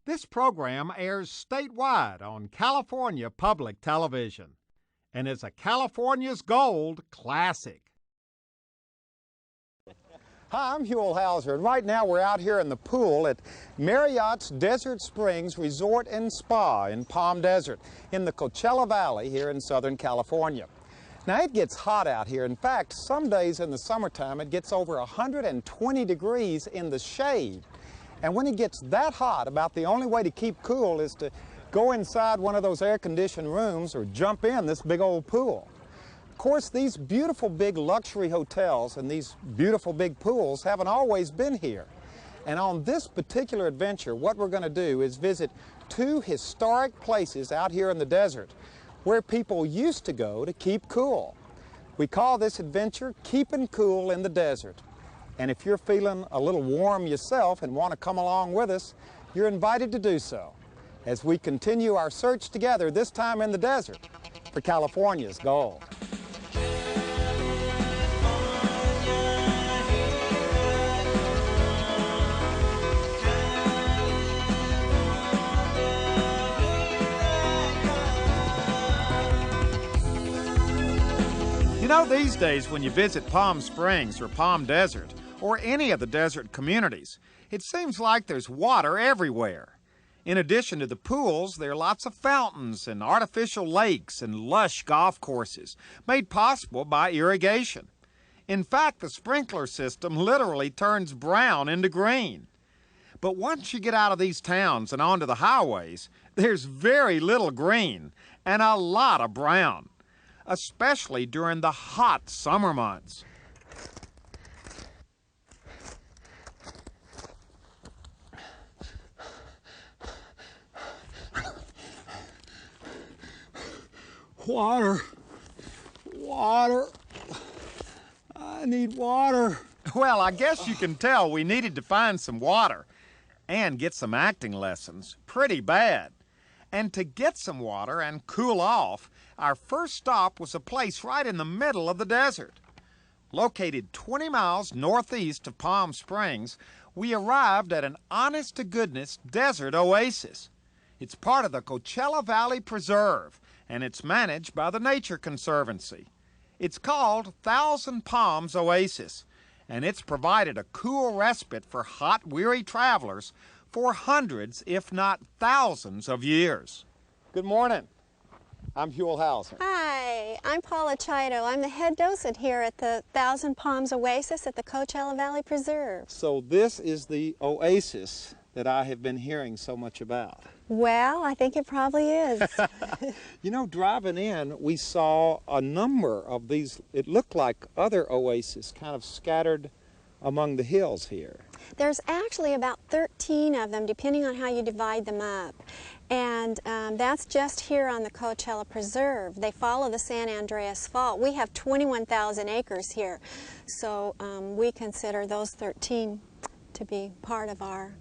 This program airs statewide on California Public Television and is a California's Gold classic. Hi, I'm Huell, and right now we're out here in the pool at Marriott's Desert Springs Resort and Spa in Palm Desert in the Coachella Valley here in Southern California. Now it gets hot out here. In fact, some days in the summertime it gets over 120 degrees in the shade. And when it gets that hot, about the only way to keep cool is to go inside one of those air-conditioned rooms or jump in this big old pool. Of course, these beautiful big luxury hotels and these beautiful big pools haven't always been here. And on this particular adventure, what we're going to do is visit two historic places out here in the desert where people used to go to keep cool. We call this adventure Keeping Cool in the Desert. And if you're feeling a little warm yourself and want to come along with us, you're invited to do so as we continue our search together, this time in the desert, for California's gold. You know, these days when you visit Palm Springs or Palm Desert or any of the desert communities, it seems like there's water everywhere. In addition to the pools, there are lots of fountains and artificial lakes and lush golf courses made possible by irrigation. In fact, the sprinkler system literally turns brown into green. But once you get out of these towns and onto the highways, there's very little green and a lot of brown, especially during the hot summer months. Water. I need water. Well, I guess you can tell we needed to find some water and get some acting lessons pretty bad. And to get some water and cool off, our first stop was a place right in the middle of the desert. Located 20 miles northeast of Palm Springs, we arrived at an honest-to-goodness desert oasis. It's part of the Coachella Valley Preserve, and it's managed by the Nature Conservancy. It's called Thousand Palms Oasis, and it's provided a cool respite for hot, weary travelers for hundreds, if not thousands, of years. Good morning. I'm Huell. Hi, I'm Paula Chido. I'm the head docent here at the Thousand Palms Oasis at the Coachella Valley Preserve. So this is the oasis that I have been hearing so much about. Well, I think it probably is. You know, driving in, we saw a number of these, it looked like other oases kind of scattered among the hills here. There's actually about 13 of them, depending on how you divide them up. And that's just here on the Coachella Preserve. They follow the San Andreas Fault. We have 21,000 acres here, so we consider those 13 to be part of our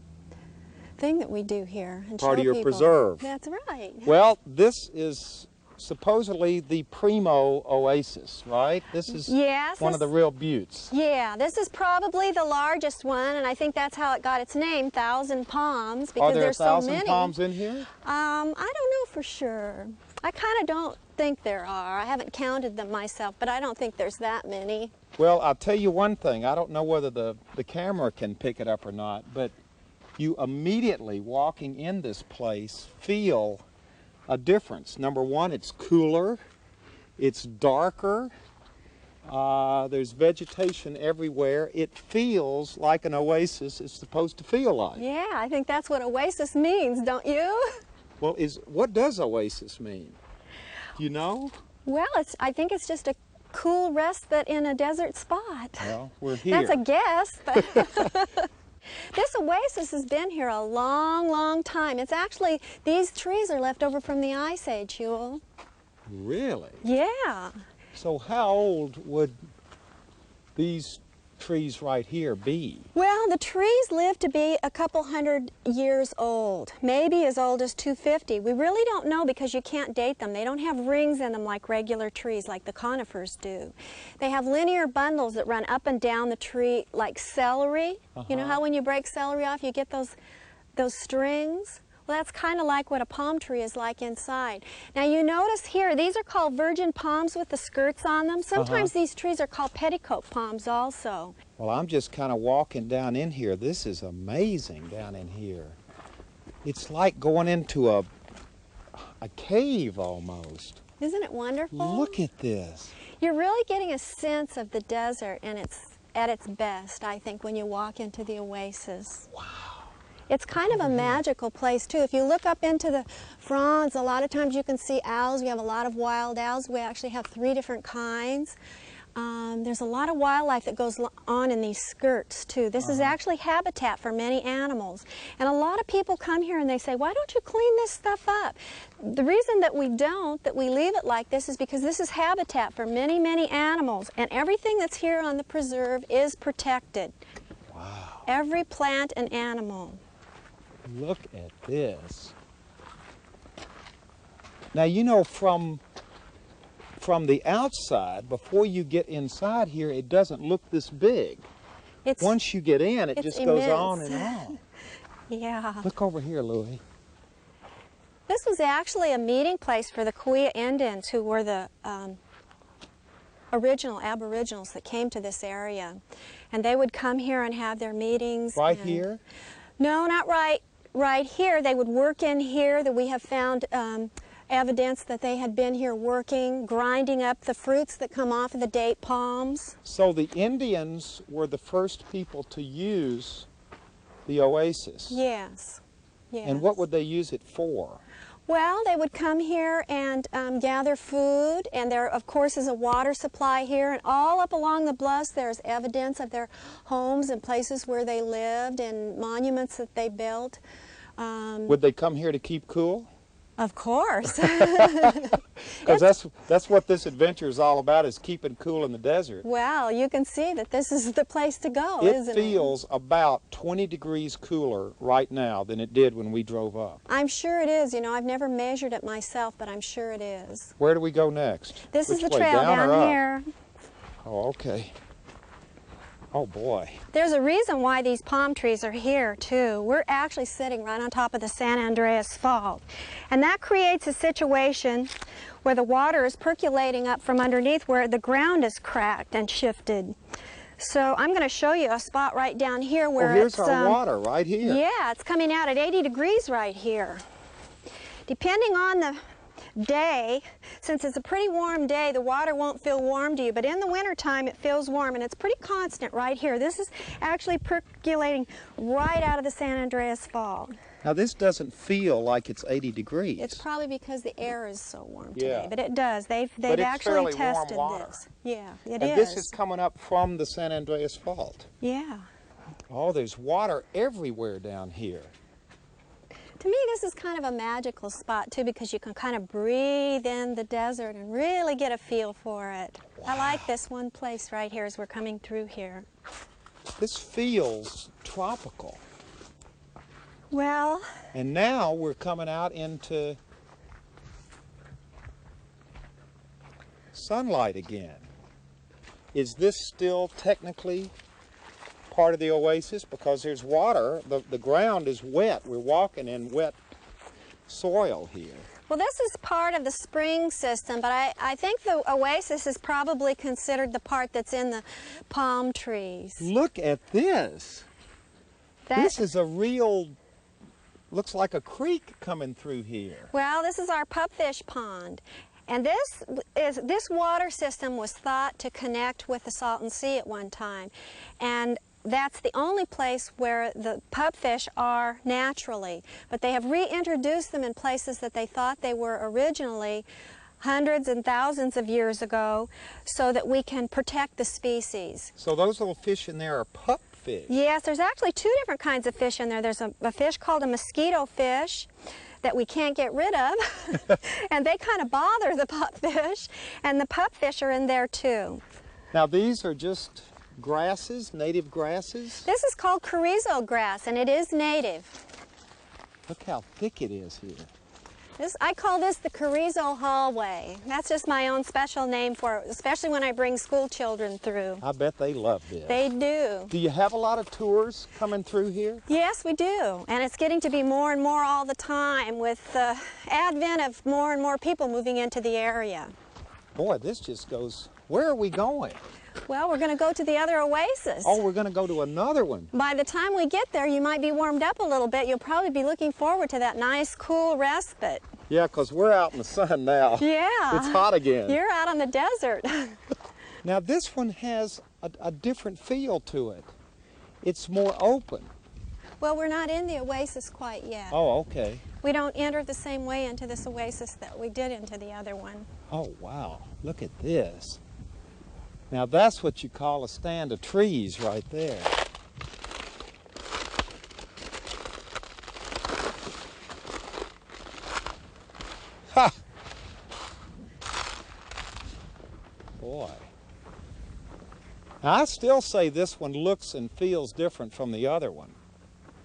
thing that we do here. And part of your people. preserve. That's right. Well, this is supposedly the primo oasis, right? This is one of the real buttes. Yeah, this is probably the largest one, and I think that's how it got its name, Thousand Palms, because Are there there's so 1,000 many. palms in here? I don't know for sure. I kind of don't think there are. I haven't counted them myself, but I don't think there's that many. Well, I'll tell you one thing. I don't know whether the camera can pick it up or not, but you immediately, walking in this place, feel a difference. Number one, it's cooler, it's darker, there's vegetation everywhere. It feels like an oasis is supposed to feel like. Yeah, I think that's what oasis means, don't you? Well, what does oasis mean? Do you know? Well, I think it's just a cool respite in a desert spot. Well, we're here. That's a guess, but this oasis has been here a long, long time. It's actually, these trees are left over from the Ice Age, Huell. Really? Yeah. So how old would these trees right here be? Well, the trees live to be a couple hundred years old, maybe as old as 250. We really don't know because you can't date them. They don't have rings in them like regular trees, like the conifers do. They have linear bundles that run up and down the tree like celery. You know how when you break celery off you get those strings? Well, that's kind of like what a palm tree is like inside. Now you notice here, these are called virgin palms with the skirts on them. Sometimes these trees are called petticoat palms also. Well, I'm just kind of walking down in here. This is amazing down in here. It's like going into a cave almost. Isn't it wonderful? Look at this. You're really getting a sense of the desert and it's at its best, I think, when you walk into the oasis. Wow. It's kind of a magical place, too. If you look up into the fronds, a lot of times you can see owls. We have a lot of wild owls. We actually have 3 different kinds. There's a lot of wildlife that goes on in these skirts, too. This is actually habitat for many animals. And a lot of people come here and they say, why don't you clean this stuff up? The reason that we don't, that we leave it like this, is because this is habitat for many, many animals. And everything that's here on the preserve is protected. Wow. Every plant and animal. Look at this. Now, you know, from the outside, before you get inside here, it doesn't look this big. Once you get in, it just goes on and on. Yeah. Look over here, Louie. This was actually a meeting place for the Kauai Indians, who were the original Aboriginals that came to this area. And they would come here and have their meetings. Right here? No, not right here. They would work in here. That we have found evidence that they had been here working, grinding up the fruits that come off of the date palms. So the Indians were the first people to use the oasis. Yes. Yes. And what would they use it for? Well, they would come here and gather food, and there, of course, is a water supply here, and all up along the bluffs there's evidence of their homes and places where they lived and monuments that they built. Would they come here to keep cool? Of course. Because that's what this adventure is all about, is keeping cool in the desert. Well, you can see that this is the place to go, isn't it? It feels about 20 degrees cooler right now than it did when we drove up. I'm sure it is. You know, I've never measured it myself, but I'm sure it is. Where do we go next? This is Which the way, trail down or here. Oh, okay. Oh, boy. There's a reason why these palm trees are here, too. We're actually sitting right on top of the San Andreas Fault. And that creates a situation where the water is percolating up from underneath, where the ground is cracked and shifted. So I'm going to show you a spot right down here where here's our water right here. Yeah, it's coming out at 80 degrees right here. Depending on the day, since it's a pretty warm day, the water won't feel warm to you, but in the wintertime it feels warm, and it's pretty constant right here. This is actually percolating right out of the San Andreas Fault. Now this doesn't feel like it's 80 degrees. It's probably because the air is so warm today, but it does. They've it's actually fairly tested warm water. this. Yeah, it is. And this is coming up from the San Andreas Fault. Yeah. Oh, there's water everywhere down here. To me, this is kind of a magical spot, too, because you can kind of breathe in the desert and really get a feel for it. Wow. I like this one place right here as we're coming through here. This feels tropical. Well... And now we're coming out into sunlight again. Is this still technically part of the oasis? Because there's water, the ground is wet. We're walking in wet soil here. Well, this is part of the spring system, but I think the oasis is probably considered the part that's in the palm trees. Look at this. This is a real, looks like a creek coming through here. Well, this is our pupfish pond. And this water system was thought to connect with the Salton Sea at one time. And that's the only place where the pupfish are naturally. But they have reintroduced them in places that they thought they were originally hundreds and thousands of years ago, so that we can protect the species. So those little fish in there are pupfish? Yes, there's actually 2 different kinds of fish in there. There's a fish called a mosquito fish that we can't get rid of, and they kind of bother the pupfish, and the pupfish are in there too. Now these are just grasses, native grasses? This is called carrizo grass, and it is native. Look how thick it is here. I call this the Carrizo Hallway. That's just my own special name for it, especially when I bring school children through. I bet they love this. They do. Do you have a lot of tours coming through here? Yes, we do. And it's getting to be more and more all the time with the advent of more and more people moving into the area. Boy, this just goes... Where are we going? Well, we're going to go to the other oasis. Oh, we're going to go to another one. By the time we get there, you might be warmed up a little bit. You'll probably be looking forward to that nice, cool respite. Yeah, because we're out in the sun now. Yeah. It's hot again. You're out on the desert. Now, this one has a different feel to it. It's more open. Well, we're not in the oasis quite yet. Oh, okay. We don't enter the same way into this oasis that we did into the other one. Oh, wow. Look at this. Now, that's what you call a stand of trees right there. Ha! Boy. Now, I still say this one looks and feels different from the other one.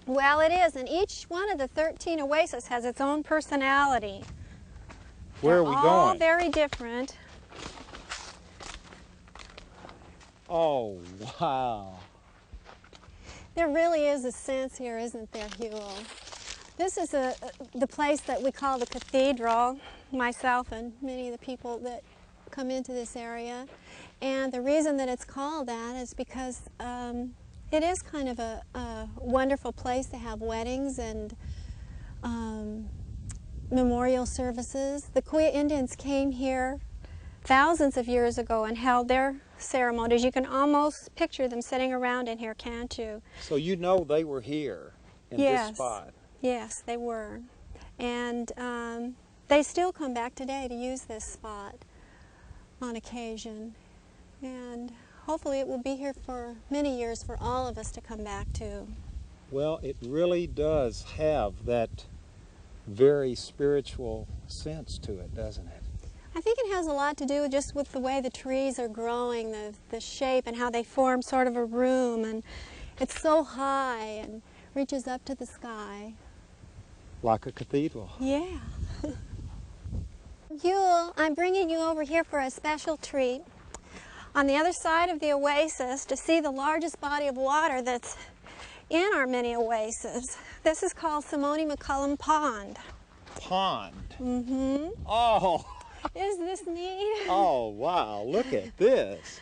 Well, it is, and each one of the 13 oases has its own personality. Where are we They're going? all very different. Oh, wow. There really is a sense here, isn't there, Huell? This is the place that we call the cathedral, myself and many of the people that come into this area. And the reason that it's called that is because it is kind of a wonderful place to have weddings and memorial services. The Kuya Indians came here thousands of years ago and held their ceremonies. You can almost picture them sitting around in here, can't you? So you know they were here in this spot. Yes, they were. And they still come back today to use this spot on occasion. And hopefully it will be here for many years for all of us to come back to. Well, it really does have that very spiritual sense to it, doesn't it? I think it has a lot to do just with the way the trees are growing, the shape and how they form sort of a room, and it's so high and reaches up to the sky. Like a cathedral. Yeah. Huell, I'm bringing you over here for a special treat. On the other side of the oasis to see the largest body of water that's in our mini oasis. This is called Simone McCullum Pond. Pond. Mm-hmm. Oh. Isn't this neat? Oh, wow. Look at this.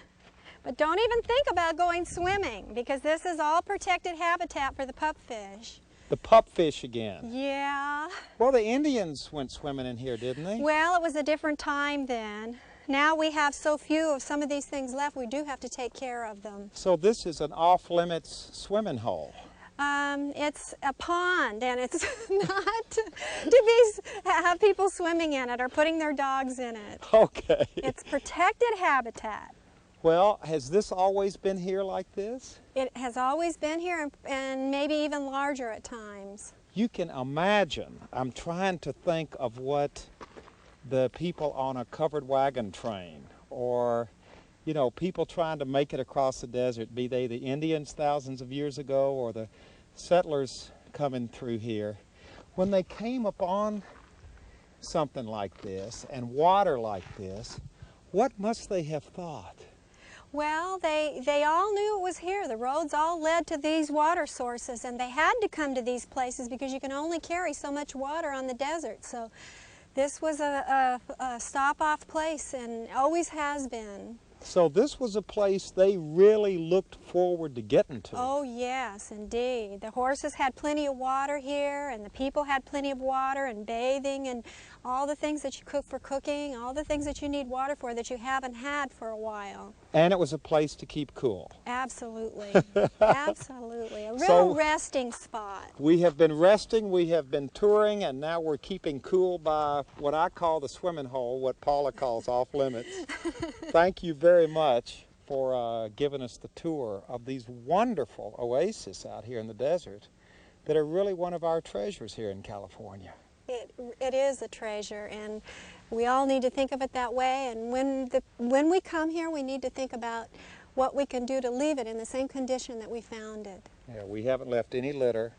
But don't even think about going swimming because this is all protected habitat for the pupfish. The pupfish again. Yeah. Well, the Indians went swimming in here, didn't they? Well, it was a different time then. Now we have so few of some of these things left, we do have to take care of them. So this is an off-limits swimming hole. It's a pond, and it's not to have people swimming in it or putting their dogs in it. Okay. It's protected habitat. Well, has this always been here like this? It has always been here, and maybe even larger at times. You can imagine, I'm trying to think of what the people on a covered wagon train, or, you know, people trying to make it across the desert, be they the Indians thousands of years ago or the settlers coming through here, when they came upon something like this and water like this, what must they have thought? Well, they all knew it was here. The roads all led to these water sources, and they had to come to these places because you can only carry so much water on the desert. So this was a stop-off place and always has been. So this was a place they really looked forward to getting to. Oh, yes, indeed. The horses had plenty of water here, and the people had plenty of water and bathing and all the things that you cook for cooking, all the things that you need water for that you haven't had for a while. And it was a place to keep cool. Absolutely. Absolutely. A real So, resting spot. We have been resting, we have been touring, and now we're keeping cool by what I call the swimming hole, what Paula calls off limits. Thank you very much for giving us the tour of these wonderful oases out here in the desert that are really one of our treasures here in California. It is a treasure, and we all need to think of it that way, and when we come here we need to think about what we can do to leave it in the same condition that we found it. Yeah, we haven't left any litter.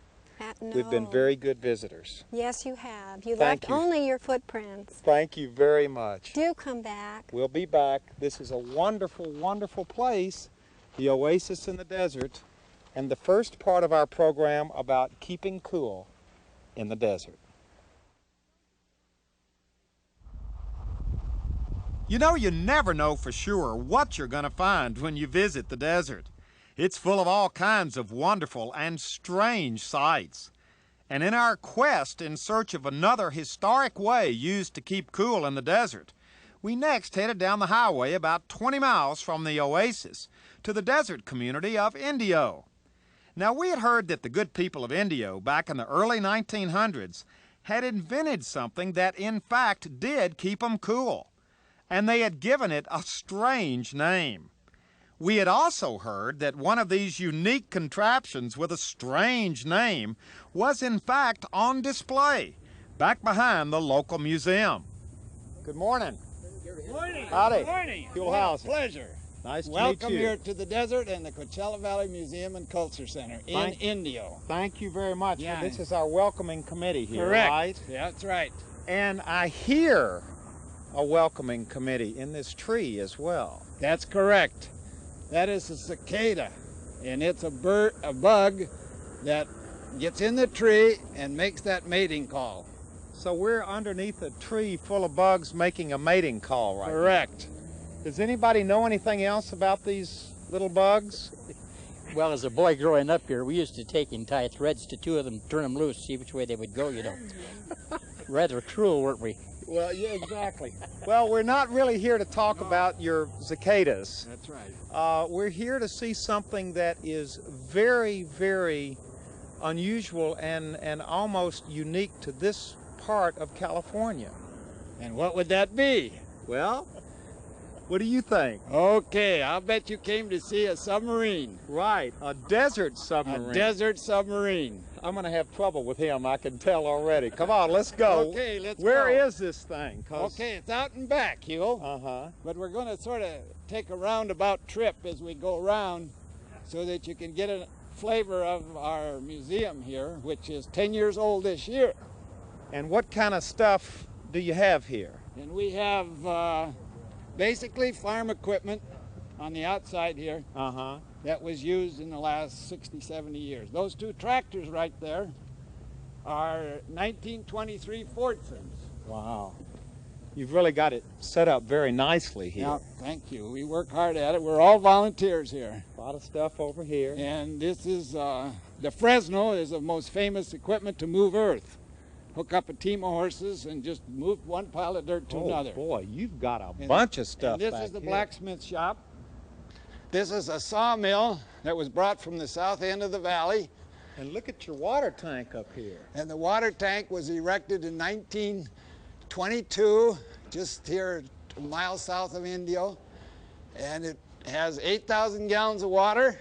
We've been No. very good visitors. Yes, you have. You Thank left you. only your footprints. Thank you very much. Do come back. We'll be back. This is a wonderful, wonderful place, the oasis in the desert, and the first part of our program about keeping cool in the desert. You know, you never know for sure what you're going to find when you visit the desert. It's full of all kinds of wonderful and strange sights. And in our quest in search of another historic way used to keep cool in the desert, we next headed down the highway about 20 miles from the oasis to the desert community of Indio. Now, we had heard that the good people of Indio back in the early 1900s had invented something that in fact did keep them cool, and they had given it a strange name. We had also heard that one of these unique contraptions with a strange name was in fact on display back behind the local museum. Good morning. Good morning. Howdy. Good morning. Huell What a House. pleasure. Nice to Welcome meet you. here to the desert and the Coachella Valley Museum and Culture Center in Indio. Thank you very much. Yeah. This is our welcoming committee here, Correct. right? Yeah, that's right. And I hear a welcoming committee in this tree as well. That's correct. That is a cicada, and it's a bug that gets in the tree and makes that mating call. So we're underneath a tree full of bugs making a mating call right now. Correct. Does anybody know anything else about these little bugs? Well, as a boy growing up here, we used to take and tie threads to two of them, turn them loose, see which way they would go, you know. Rather cruel, weren't we? Well, yeah, exactly. Well, we're not really here to talk about your cicadas. That's right. We're here to see something that is very, very unusual and almost unique to this part of California. And what would that be? Well, what do you think? Okay, I'll bet you came to see a submarine. Right, a desert submarine. A desert submarine. I'm going to have trouble with him, I can tell already. Come on, let's go. Okay, let's Where go. is this thing? Okay, it's out and back, Huell. Uh-huh. But we're going to sort of take a roundabout trip as we go around so that you can get a flavor of our museum here, which is 10 years old this year. And what kind of stuff do you have here? And we have basically farm equipment on the outside here Uh-huh. that was used in the last 60, 70 years. Those two tractors right there are 1923 Fordsons. Wow. You've really got it set up very nicely here. Yeah, thank you. We work hard at it. We're all volunteers here. A lot of stuff over here. And this is, the Fresno is the most famous equipment to move earth. Hook up a team of horses and just move one pile of dirt to another. Oh boy, you've got a bunch of stuff And this back is the here. blacksmith shop. This is a sawmill that was brought from the south end of the valley. And look at your water tank up here. And the water tank was erected in 1922, just here a mile south of Indio. And it has 8,000 gallons of water.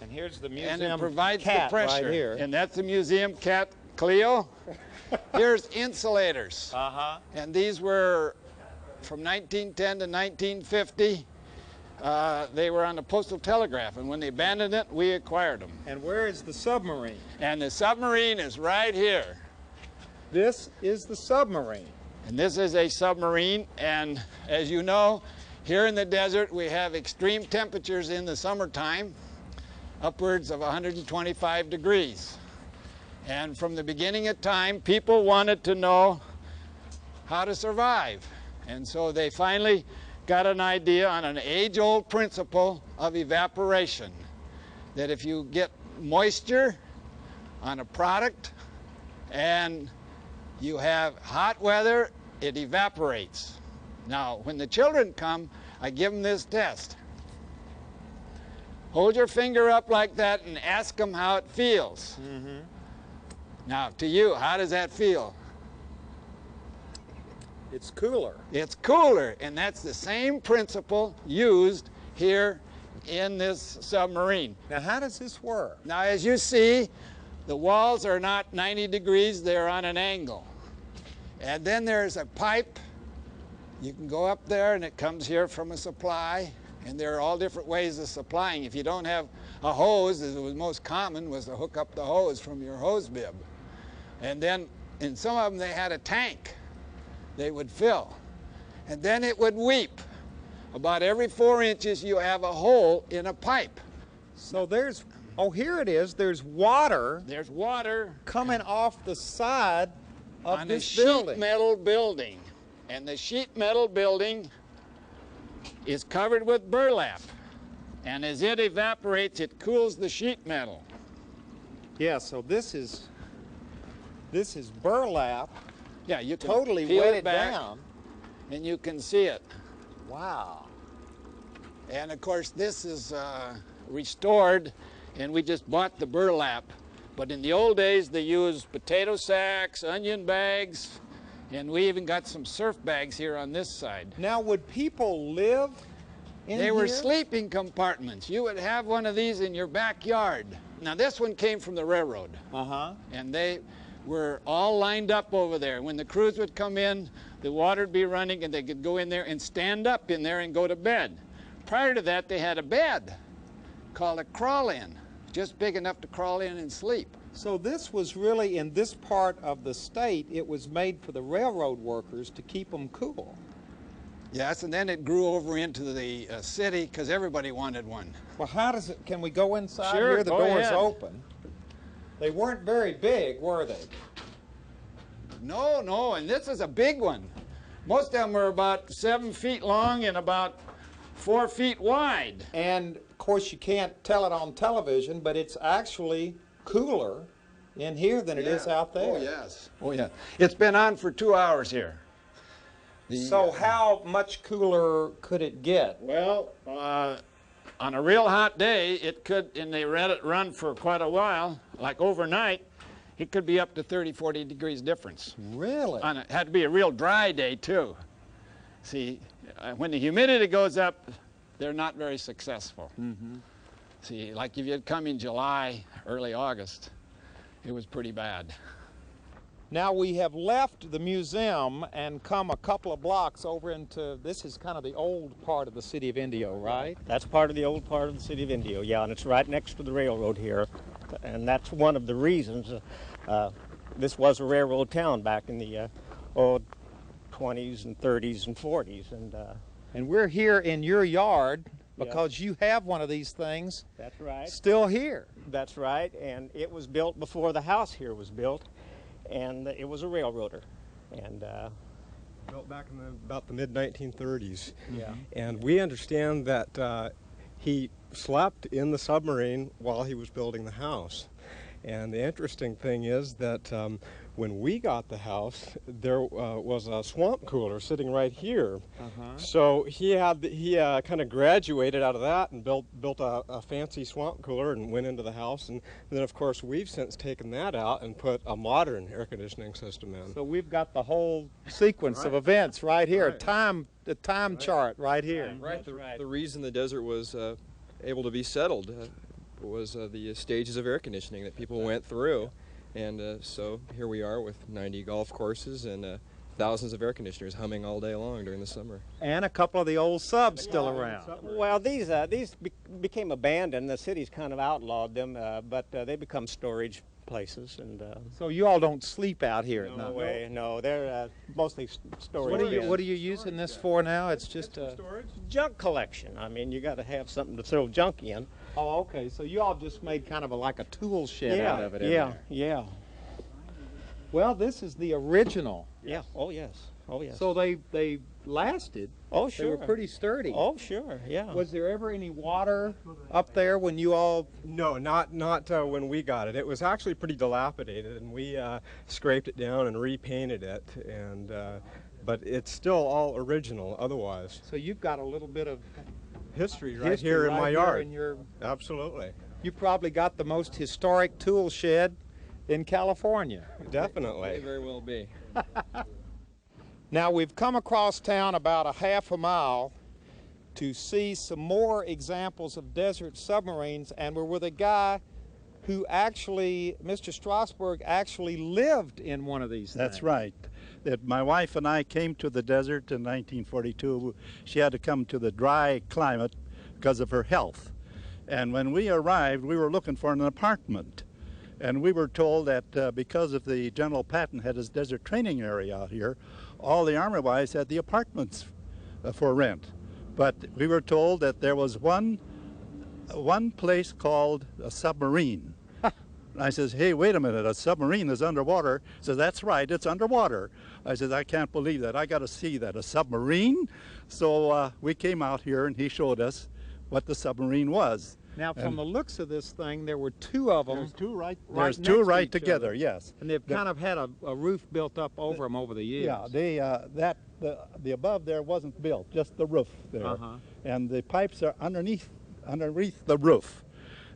And here's the museum And it provides cat the pressure. right here. And that's the museum cat, Cleo. Here's insulators. Uh-huh. And these were from 1910 to 1950. They were on the postal telegraph, and when they abandoned it, we acquired them. And where is the submarine? And the submarine is right here. This is the submarine. And this is a submarine, and as you know, here in the desert we have extreme temperatures in the summertime, upwards of 125 degrees. And from the beginning of time, people wanted to know how to survive. And so they finally got an idea on an age-old principle of evaporation, that if you get moisture on a product and you have hot weather, it evaporates. Now, when the children come, I give them this test. Hold your finger up like that and ask them how it feels. Mm-hmm. Now, to you, how does that feel? It's cooler. It's cooler, and that's the same principle used here in this submarine. Now, how does this work? Now, as you see, the walls are not 90 degrees, they're on an angle. And then there's a pipe. You can go up there, and it comes here from a supply, and there are all different ways of supplying. If you don't have a hose, as it was most common, was to hook up the hose from your hose bib. And then in some of them they had a tank they would fill. And then it would weep. About every 4 inches you have a hole in a pipe. So there's, oh, here it is. There's water. There's water coming off the side of on this a building. sheet metal building. And the sheet metal building is covered with burlap. And as it evaporates, it cools the sheet metal. Yeah, so this is burlap. Yeah, you can totally peel weighted it back, down. and you can see it. Wow. And of course, this is restored, and we just bought the burlap. But in the old days, they used potato sacks, onion bags, and we even got some surf bags here on this side. Now, would people live in They here? were sleeping compartments. You would have one of these in your backyard. Now, this one came from the railroad. Uh-huh. And they were all lined up over there. When the crews would come in, the water would be running, and they could go in there and stand up in there and go to bed. Prior to that, they had a bed called a crawl-in, just big enough to crawl in and sleep. So this was really, in this part of the state, it was made for the railroad workers to keep them cool. Yes, and then it grew over into the city because everybody wanted one. Well, how does it, can we go inside Sure, here? The go door's ahead. open. They weren't very big, were they? No, no, and this is a big one. Most of them were about 7 feet long and about 4 feet wide. And, of course, you can't tell it on television, but it's actually cooler in here than it is out there. Oh, yes. Oh, yeah. It's been on for 2 hours here. So how much cooler could it get? Well, on a real hot day, it could, and they let it run for quite a while, like overnight, it could be up to 30, 40 degrees difference. Really? It had to be a real dry day, too. See, when the humidity goes up, they're not very successful. Mm-hmm. See, like if you'd come in July, early August, it was pretty bad. Now we have left the museum and come a couple of blocks over into, this is kind of the old part of the city of Indio, right? That's part of the old part of the city of Indio, yeah, and it's right next to the railroad here. And that's one of the reasons this was a railroad town back in the old 20s and 30s and 40s. And we're here in your yard because you have one of these things. That's right. Still here. That's right, and it was built before the house here was built, and it was a railroader. And built back in about the mid-1930s. yeah. And we understand that he slept in the submarine while he was building the house. And the interesting thing is that when we got the house, there was a swamp cooler sitting right here. So he kind of graduated out of that and built a fancy swamp cooler and went into the house. And then, of course, we've since taken that out and put a modern air conditioning system in. So we've got the whole sequence of events right here, the time chart right here. Right. The reason the desert was able to be settled was the stages of air conditioning that people went through. And so here we are with 90 golf courses and thousands of air conditioners humming all day long during the summer. And a couple of the old subs still around. Well, these became abandoned. The city's kind of outlawed them, but they become storage places. And So you all don't sleep out here at no night? way, no, they're mostly storage. What are you using this for now? It's just a Junk collection. I mean, you got to have something to throw junk in. Oh, okay. So you all just made kind of like a tool shed out of it. in Yeah, there. yeah. Well, this is the original. Yeah. Oh yes. Oh yes. So they lasted. Oh They sure. were pretty sturdy. Oh sure. Yeah. Was there ever any water up there when you all? No, not when we got it. It was actually pretty dilapidated, and we scraped it down and repainted it. And but it's still all original otherwise. So you've got a little bit of History right here in my yard. in your, Absolutely. you probably got the most historic tool shed in California. Definitely. May very well be. Now we've come across town about a half a mile to see some more examples of desert submarines, and we're with a guy who actually, Mr. Strasburg, actually lived in one of these That's things. right. That my wife and I came to the desert in 1942. She had to come to the dry climate because of her health. And when we arrived, we were looking for an apartment. And we were told that because of the General Patton had his desert training area out here, all the Army wives had the apartments for rent. But we were told that there was one place called a submarine. I says, hey, wait a minute, a submarine is underwater. He says, that's right, it's underwater. I says, I can't believe that. I got to see that. A submarine? So we came out here and he showed us what the submarine was. Now, from the looks of this thing, there were two of them. There's two right next to each together, other. yes. And they've kind of had a roof built up over them over the years. Yeah, the above there wasn't built, just the roof there. And the pipes are underneath the roof.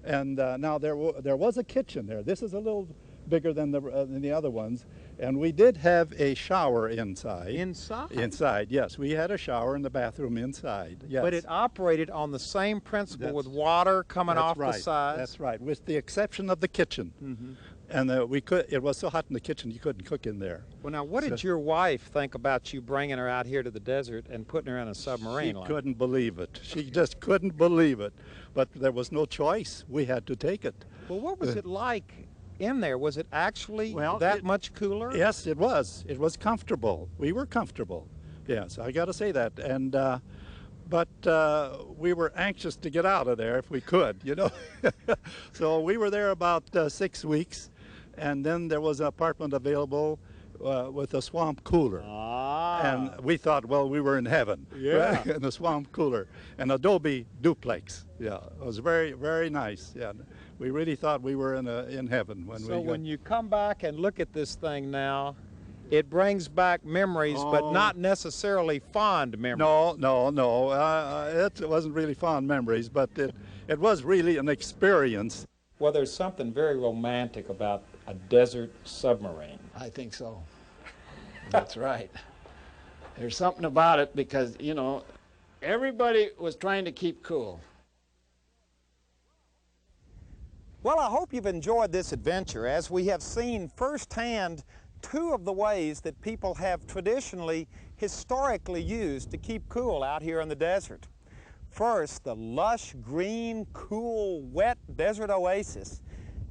And now there was a kitchen there. This is a little bigger than the other ones. And we did have a shower inside. Inside? Inside, yes. We had a shower in the bathroom inside, yes. But it operated on the same principle with water coming off the sides? That's right, with the exception of the kitchen. And it was so hot in the kitchen you couldn't cook in there. Well, now, what did your wife think about you bringing her out here to the desert and putting her in a submarine? She couldn't believe it. She just couldn't believe it. But there was no choice. We had to take it. Well, what was it like in there? Was it actually much cooler? Yes, it was. It was comfortable. We were comfortable. Yes, I got to say that. And but we were anxious to get out of there if we could, you know. So we were there about 6 weeks, and then there was an apartment available with a swamp cooler. And we thought, well, we were in heaven. Yeah. In the swamp cooler. An adobe duplex. Yeah, it was very, very nice. Yeah, we really thought we were in heaven when you come back and look at this thing now, it brings back memories, but not necessarily fond memories. No. It wasn't really fond memories, but it was really an experience. Well, there's something very romantic about a desert submarine. I think so. That's right. There's something about it because, you know, everybody was trying to keep cool. Well, I hope you've enjoyed this adventure as we have seen firsthand two of the ways that people have traditionally, historically used to keep cool out here in the desert. First, the lush, green, cool, wet desert oasis,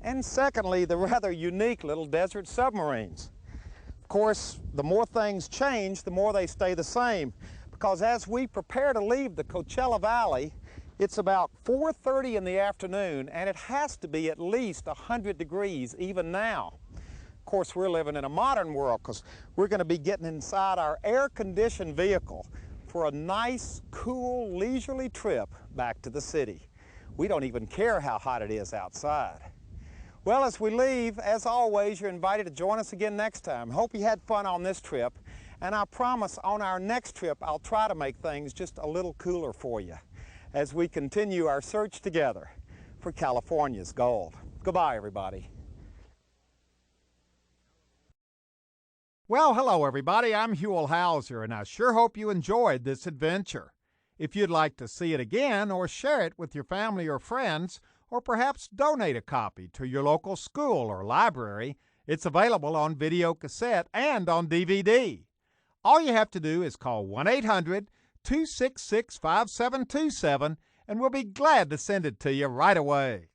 and secondly, the rather unique little desert submarines. Of course, the more things change, the more they stay the same, because as we prepare to leave the Coachella Valley, it's about 4:30 in the afternoon, and it has to be at least 100 degrees even now. Of course, we're living in a modern world because we're going to be getting inside our air-conditioned vehicle for a nice, cool, leisurely trip back to the city. We don't even care how hot it is outside. Well, as we leave, as always, you're invited to join us again next time. Hope you had fun on this trip, and I promise on our next trip, I'll try to make things just a little cooler for you as we continue our search together for California's gold. Goodbye, everybody. Well, hello, everybody. I'm Huell Hauser, and I sure hope you enjoyed this adventure. If you'd like to see it again or share it with your family or friends, or perhaps donate a copy to your local school or library, it's available on video cassette and on DVD. All you have to do is call 1-800-266-5727, and we'll be glad to send it to you right away.